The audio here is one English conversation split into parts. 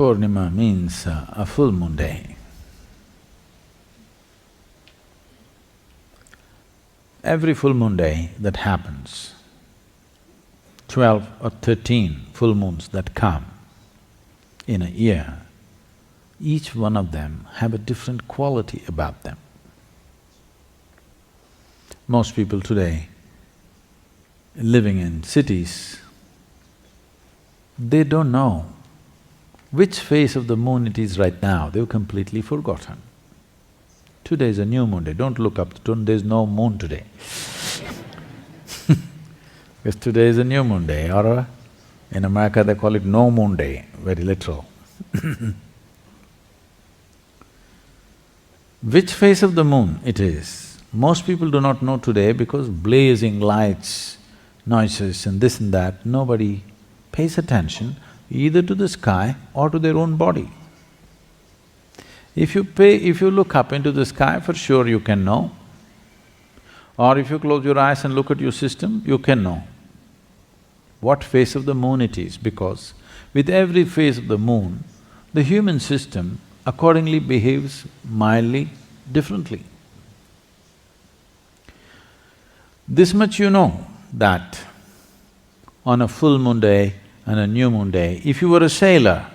Purnima means a full moon day. Every full moon day that happens, 12 or 13 full moons that come in a year, each one of them have a different quality about them. Most people today living in cities, they don't know which phase of the moon it is right now, they've completely forgotten. Today is a new moon day, don't look up, there's no moon today. Because today is a new moon day, or in America they call it no moon day, very literal. Which phase of the moon it is, most people do not know today because blazing lights, noises and this and that, nobody pays attention either to the sky or to their own body. If you look up into the sky, for sure you can know. Or if you close your eyes and look at your system, you can know what phase of the moon it is, because with every phase of the moon, the human system accordingly behaves mildly differently. This much you know, that on a full moon day and a new moon day, if you were a sailor,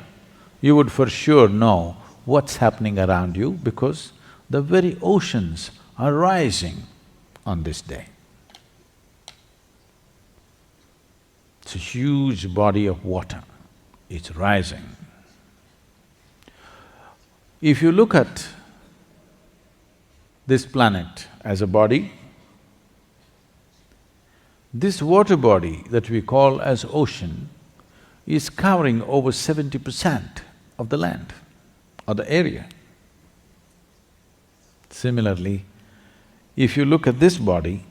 you would for sure know what's happening around you because the very oceans are rising on this day. It's a huge body of water, it's rising. If you look at this planet as a body, this water body that we call as ocean is covering over 70% of the land or the area. Similarly, if you look at this body,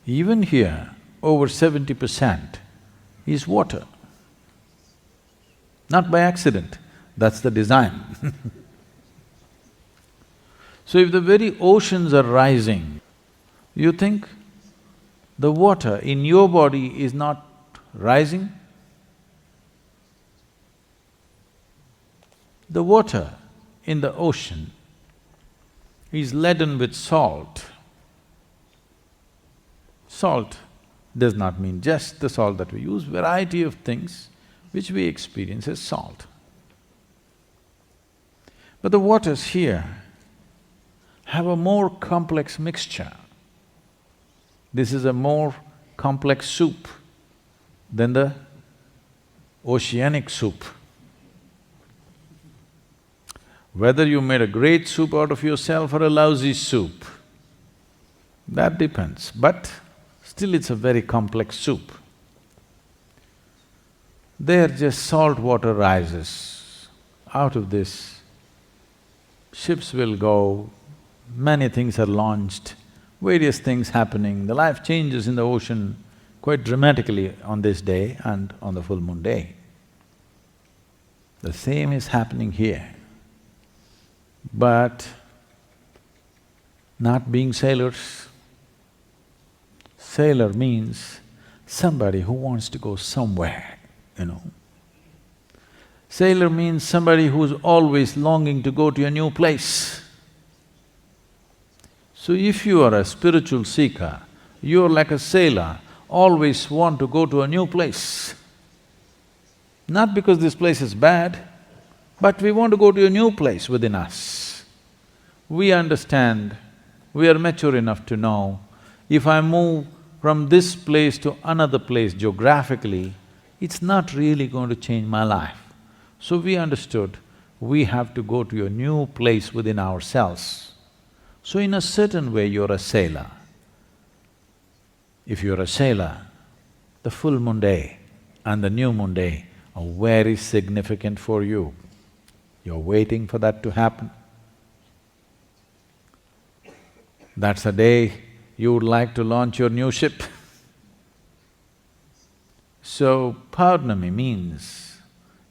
even here, over 70% is water. Not by accident, that's the design. So if the very oceans are rising, you think the water in your body is not rising? The water in the ocean is laden with salt. Salt does not mean just the salt that we use, variety of things which we experience as salt. But the waters here have a more complex mixture. This is a more complex soup than the oceanic soup. Whether you made a great soup out of yourself or a lousy soup, that depends, but still it's a very complex soup. There just salt water rises. Out of this, ships will go, many things are launched, various things happening, the life changes in the ocean quite dramatically on this day and on the full moon day. The same is happening here. But not being sailors, sailor means somebody who wants to go somewhere, you know. Sailor means somebody who's always longing to go to a new place. So if you are a spiritual seeker, you're like a sailor, always want to go to a new place. Not because this place is bad, but we want to go to a new place within us. We understand, we are mature enough to know, if I move from this place to another place geographically, it's not really going to change my life. So we understood, we have to go to a new place within ourselves. So in a certain way, you're a sailor. If you're a sailor, the full moon day and the new moon day are very significant for you. You're waiting for that to happen. That's the day you would like to launch your new ship. So, Purnima means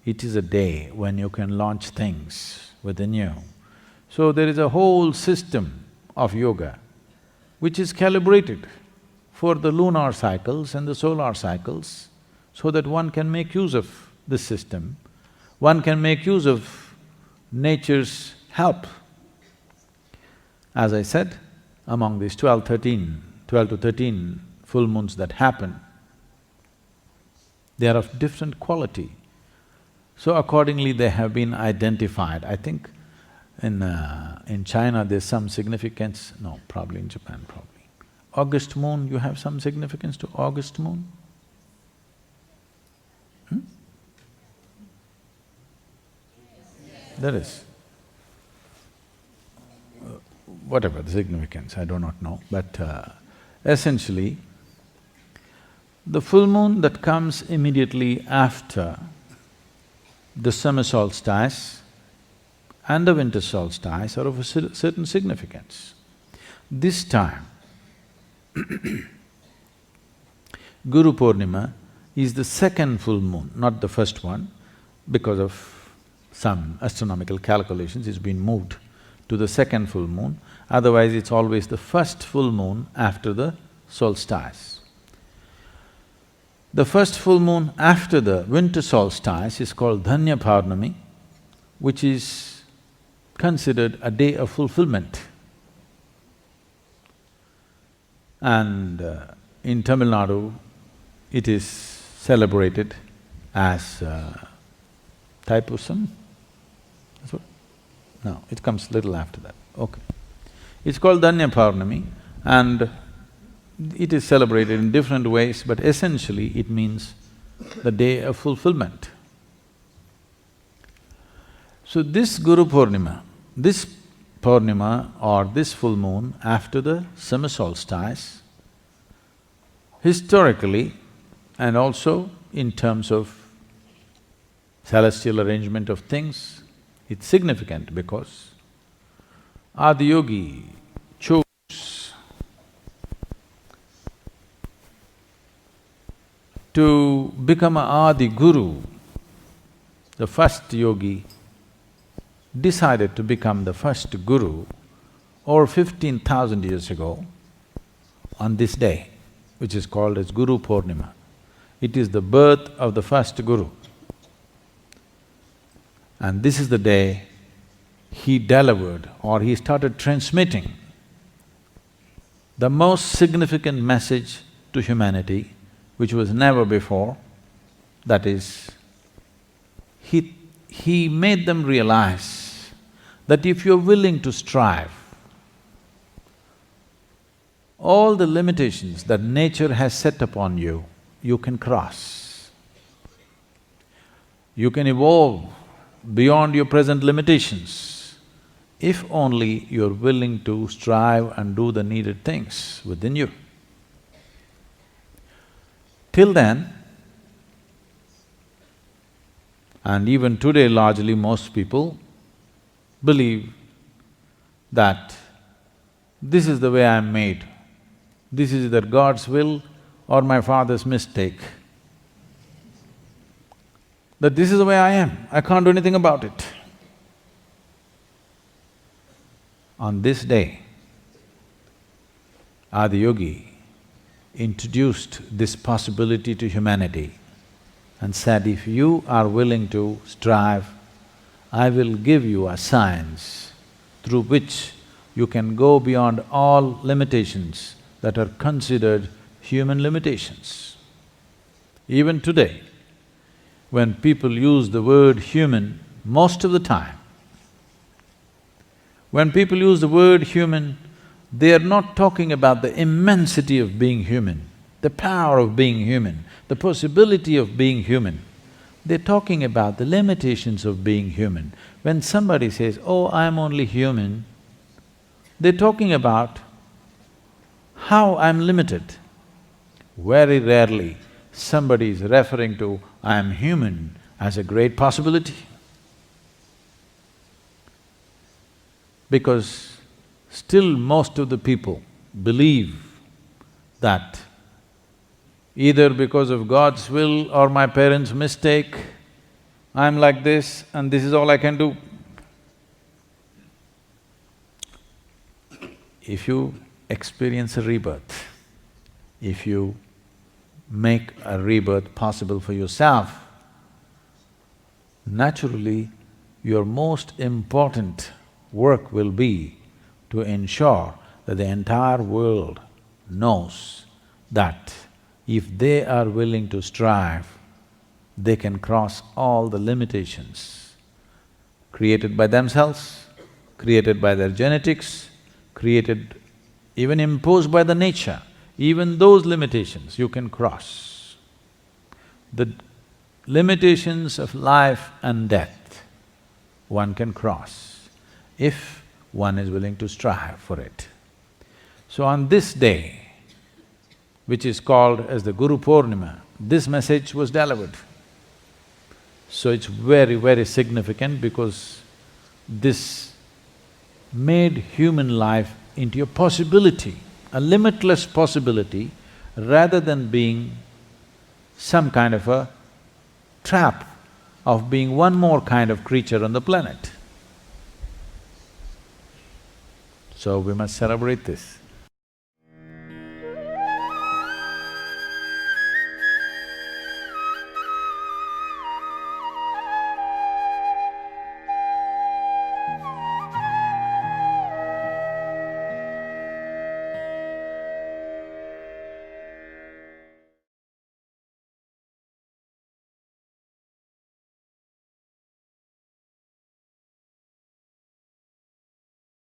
it is a day when you can launch things within you. So there is a whole system of yoga which is calibrated for the lunar cycles and the solar cycles so that one can make use of this system. one can make use of nature's help. As I said, among these 12 to 13 full moons that happen, they are of different quality. So accordingly they have been identified. I think in China there's some significance, no, probably in Japan probably. August moon, you have some significance to August moon? There is. Whatever the significance, I do not know, but essentially, the full moon that comes immediately after the summer solstice and the winter solstice are of a certain significance. This time, Guru Purnima is the second full moon, not the first one, because of some astronomical calculations, it's been moved to the second full moon, otherwise it's always the first full moon after the solstice. The first full moon after the winter solstice is called Dhanya Purnima, which is considered a day of fulfillment. And in Tamil Nadu, it is celebrated as Thaipusam. That's what? No, it comes little after that, okay. It's called Dhanya Purnima and it is celebrated in different ways, but essentially it means the day of fulfillment. So this Guru Purnima, this Purnima or this full moon after the summer solstice, historically and also in terms of celestial arrangement of things, it's significant because Adiyogi chose to become an Adi Guru. The first yogi decided to become the first Guru over 15,000 years ago on this day, which is called as Guru Purnima. It is the birth of the first Guru. And this is the day he delivered or he started transmitting the most significant message to humanity, which was never before. That is, he made them realize that if you're willing to strive, all the limitations that nature has set upon you, you can cross. You can evolve beyond your present limitations, if only you're willing to strive and do the needed things within you. Till then, and even today largely most people believe that this is the way I'm made, this is either God's will or my father's mistake. That this is the way I am, I can't do anything about it. On this day, Adiyogi introduced this possibility to humanity and said, if you are willing to strive, I will give you a science through which you can go beyond all limitations that are considered human limitations. Even today, when people use the word human, most of the time, when people use the word human, they are not talking about the immensity of being human, the power of being human, the possibility of being human. They're talking about the limitations of being human. When somebody says, oh, I'm only human, they're talking about how I'm limited. Very rarely somebody is referring to I'm human as a great possibility. Because still most of the people believe that either because of God's will or my parents' mistake, I'm like this and this is all I can do. If you experience a rebirth, if you make a rebirth possible for yourself, naturally your most important work will be to ensure that the entire world knows that if they are willing to strive, they can cross all the limitations created by themselves, created by their genetics, created, even imposed by the nature. Even those limitations you can cross. The limitations of life and death one can cross if one is willing to strive for it. So on this day, which is called as the Guru Purnima, this message was delivered. So it's very, very significant because this made human life into a possibility, a limitless possibility, rather than being some kind of a trap of being one more kind of creature on the planet. So we must celebrate this.